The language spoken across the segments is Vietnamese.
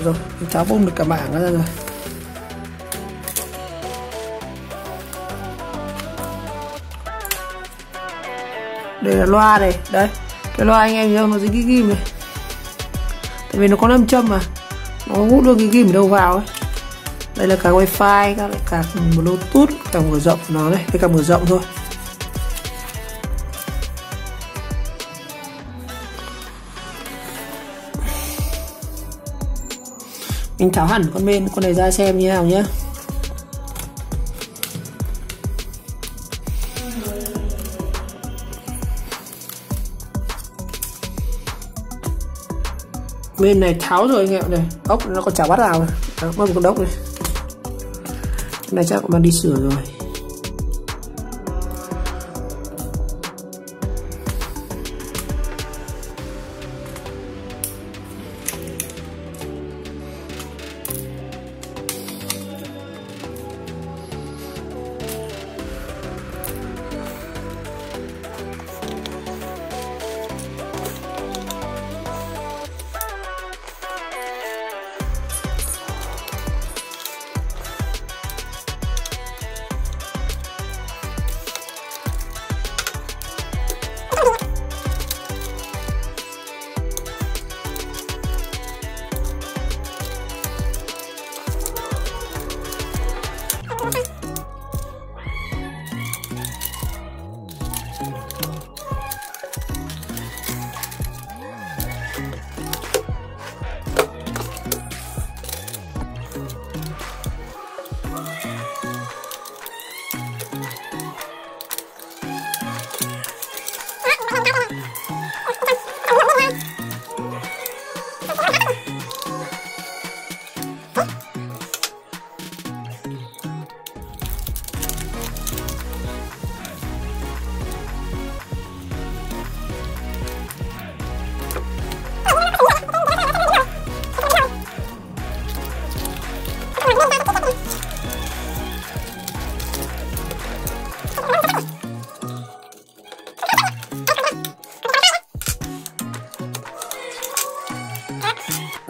Rồi mình tháo bung được cả mảng ra rồi. Đây là loa này, đây cái loa anh em thấy không, nó dính cái ghim này, tại vì nó có nam châm mà, nó hút luôn cái ghim ở đâu vào ấy. Đây là cả wifi, các lại cả bluetooth, cả mở rộng nó đây, đây cả mở rộng thôi. Mình tháo hẳn con này ra xem như nào nhé. Bên này tháo rồi anh em này, ốc nó còn chả bắt vào này, mất một con ốc này. Cái này chắc cũng mang đi sửa rồi.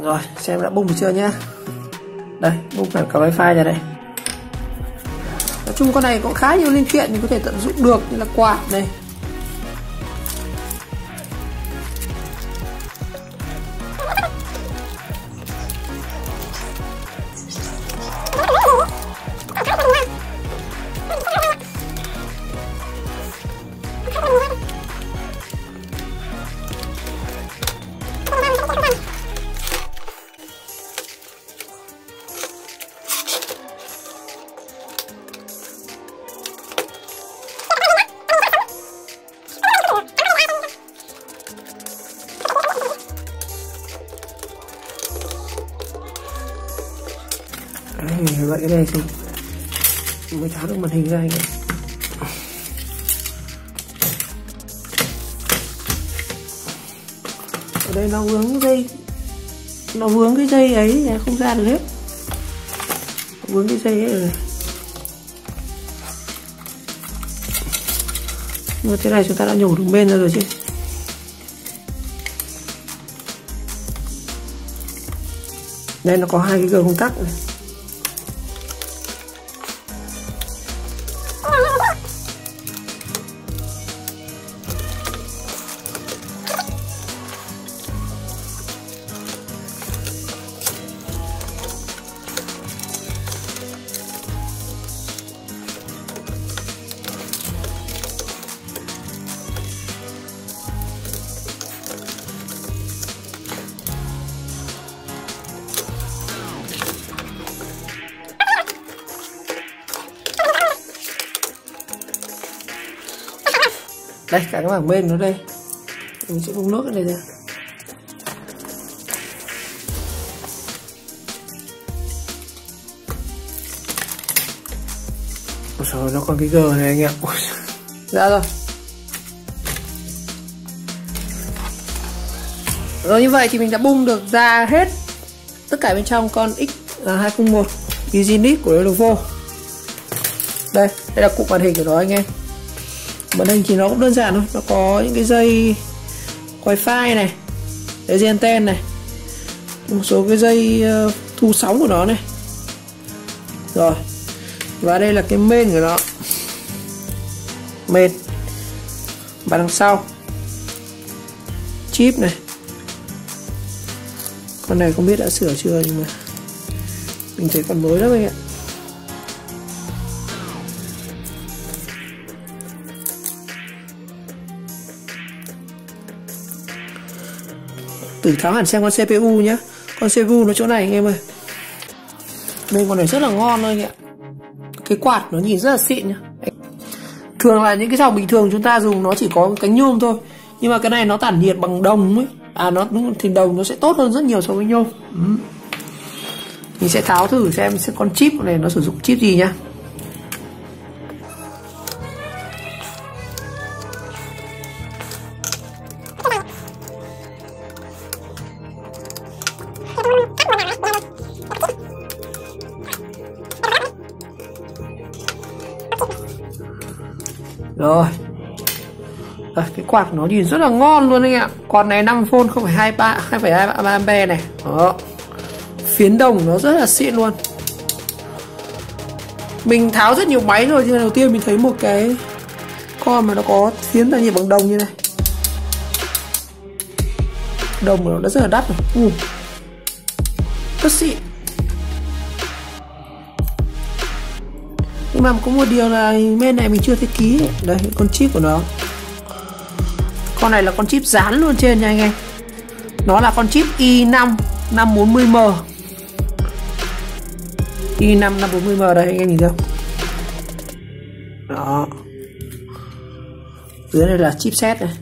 Rồi, xem đã bung được chưa nhá. Đây, bung cả wifi ra đây. Nói chung con này cũng khá nhiều linh kiện mình có thể tận dụng được, như là quạt này. Vậy cái này thì mới tháo được màn hình ra anh ạ. Ở đây nó vướng cái dây ấy không ra được hết, vướng cái dây ấy rồi. Nhưng mà thế này chúng ta đã nhổ đường bên ra rồi chứ. Đây nó có hai cái gờ công tắc này. Đây, cả cái mảng bên nó đây. Mình sẽ bung nước cái này ra. Rồi nó còn cái gờ này anh em. Ra rồi. Rồi như vậy thì mình đã bung được ra hết tất cả bên trong con X201 Business của Lenovo. Đây là cụm màn hình của nó anh em. Màn hình thì nó cũng đơn giản thôi, nó có những cái dây wifi này, cái dây anten này, một số cái dây thu sóng của nó này. Rồi, và đây là cái main của nó, main. Và đằng sau chip này, con này không biết đã sửa chưa nhưng mà mình thấy còn mới lắm anh ạ. Thử tháo hẳn xem con CPU nhé. Con CPU nó chỗ này anh em ơi. Đây con này rất là ngon thôi anh ạ. Cái quạt nó nhìn rất là xịn nhá. Thường là những cái dòng bình thường chúng ta dùng nó chỉ có cánh nhôm thôi, nhưng mà cái này nó tản nhiệt bằng đồng ấy. Nó thì đồng nó sẽ tốt hơn rất nhiều so với nhôm. Mình sẽ tháo thử xem con chip này nó sử dụng chip gì nhá. Rồi. Cái quạt nó nhìn rất là ngon luôn anh ạ. Quạt này 5V 2,23 A này. Đó. Phiến đồng nó rất là xịn luôn. Mình tháo rất nhiều máy rồi, nhưng mà đầu tiên mình thấy một cái con mà nó có phiến tản nhiệt bằng đồng như này. Đồng của nó rất là đắt rồi. Rất xịn. Nhưng mà có một điều là bên này mình chưa thấy ký. Đây, con chip của nó. Con này là con chip dán luôn trên nha anh em. Nó là con chip i5 540M. i5 540M đây anh em nhìn thấy không? Đó. Dưới này là chipset này.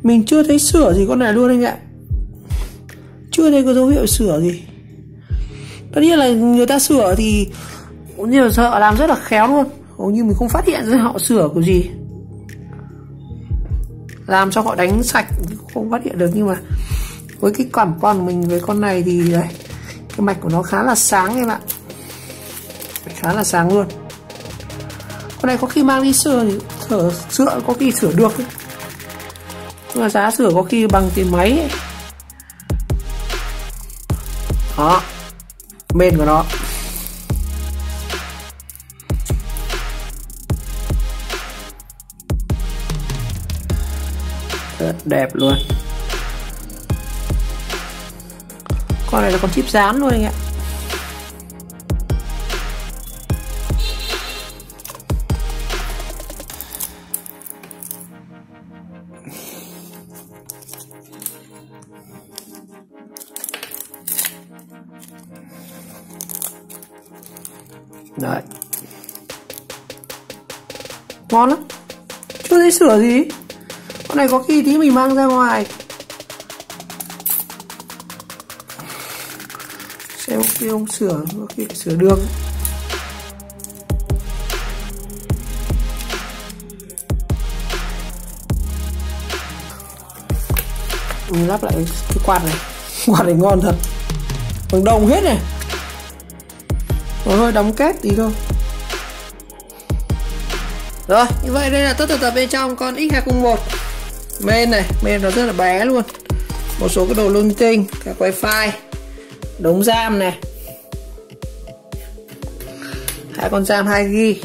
Mình chưa thấy sửa gì con này luôn anh ạ. Chưa thấy có dấu hiệu sửa gì. Tất nhiên là người ta sửa thì cũng như là họ làm rất là khéo luôn. Hầu như mình không phát hiện ra họ sửa cái gì. Làm cho họ đánh sạch không phát hiện được. Nhưng mà với cái cảm quan của mình với con này thì đây, cái mạch của nó khá là sáng em ạ. Khá là sáng luôn. Con này có khi mang đi sửa thì sửa có khi sửa được ấy. Nhưng mà giá sửa có khi bằng tiền máy ấy. Đó, main của nó. Rất đẹp luôn. Con này là con chip dán luôn anh ạ. Đấy. Ngon lắm. Chưa thấy sửa gì. Con này có khi tí mình mang ra ngoài xem khi ông sửa, có khi sửa được. Mình lắp lại cái quạt này. Quạt này ngon thật. Bằng đồng hết này. Nó hơi đóng két tí thôi. Rồi, như vậy đây là tất tần tật bên trong con X201. Main này, main nó rất là bé luôn. Một số cái đồ linh tinh, các wifi, đống RAM này, 2 con RAM 2GB.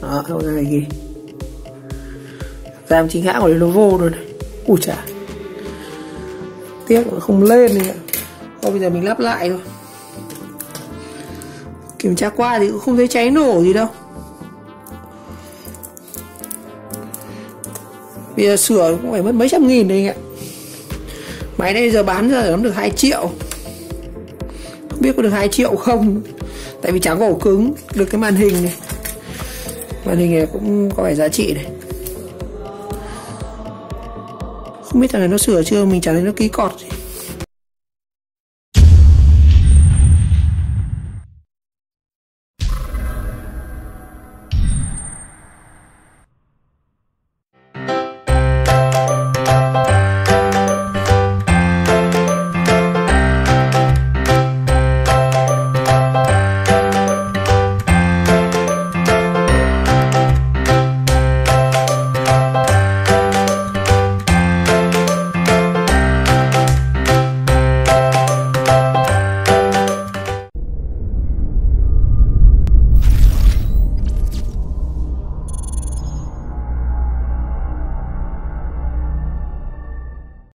Đó, 2GB. RAM chính hãng của Lenovo rồi này. Ui chà. Tiếc không lên này ạ. Thôi bây giờ mình lắp lại thôi. Kiểm tra qua thì cũng không thấy cháy nổ gì đâu. Bây giờ sửa cũng phải mất mấy trăm nghìn đấy anh ạ. Máy này giờ bán ra nó được 2 triệu. Không biết có được 2 triệu không. Tại vì chẳng có ổ cứng. Được cái màn hình này. Màn hình này cũng có vẻ giá trị này. Không biết thằng này nó sửa chưa. Mình chẳng thấy nó ký cọt gì.